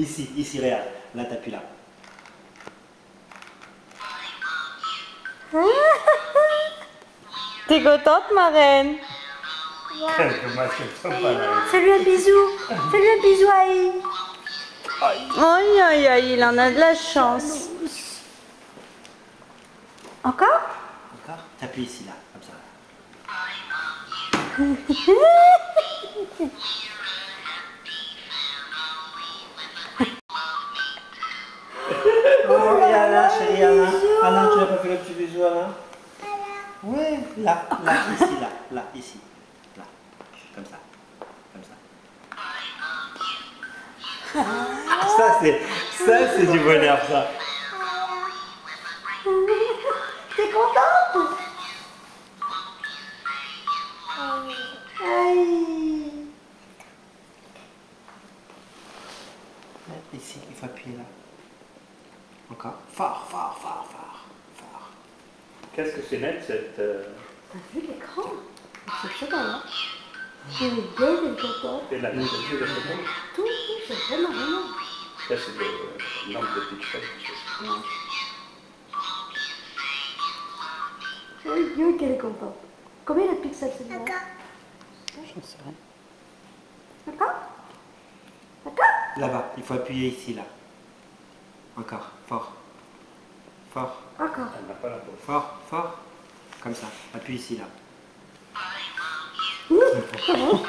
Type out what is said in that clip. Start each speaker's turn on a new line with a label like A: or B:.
A: Ici, regarde. Là, t'appuies là.
B: T'es contente, ma reine? Fais-lui un bisou. Fais-lui un bisou, Aïe. Aïe, aïe, aïe, il en a de la chance. Encore?
A: Encore? T'appuies ici, là, comme ça. Oh, regarde là, chérie, Alain. Alain, tu n'as pas fait le petit bisou, Alain? Oui, là, ici, là, ici. Là, comme ça. Comme ça. Ça, c'est du bonheur, ça.
B: T'es contente? Aïe.
A: Ici, il faut appuyer là. Encore. Fort, fort, fort, fort, fort.
C: Qu'est-ce que c'est net cette...
B: T'as vu l'écran? C'est ça là. C'est bien, elle est contente.
C: C'est la nature de photo.
B: Tout, c'est vraiment, vraiment.
C: Ça c'est le nombre de pixels.
B: Oui, oui, qu'elle est contente. Combien de pixels c'est là?
A: J'en sais rien.
B: D'accord? D'accord?
A: Là-bas, il faut appuyer ici, là. Encore, fort. Fort,
B: Encore.
C: Elle n'a pas la peau.
A: fort, fort. Comme ça. Appuie ici, là.
B: Mmh, c'est bon.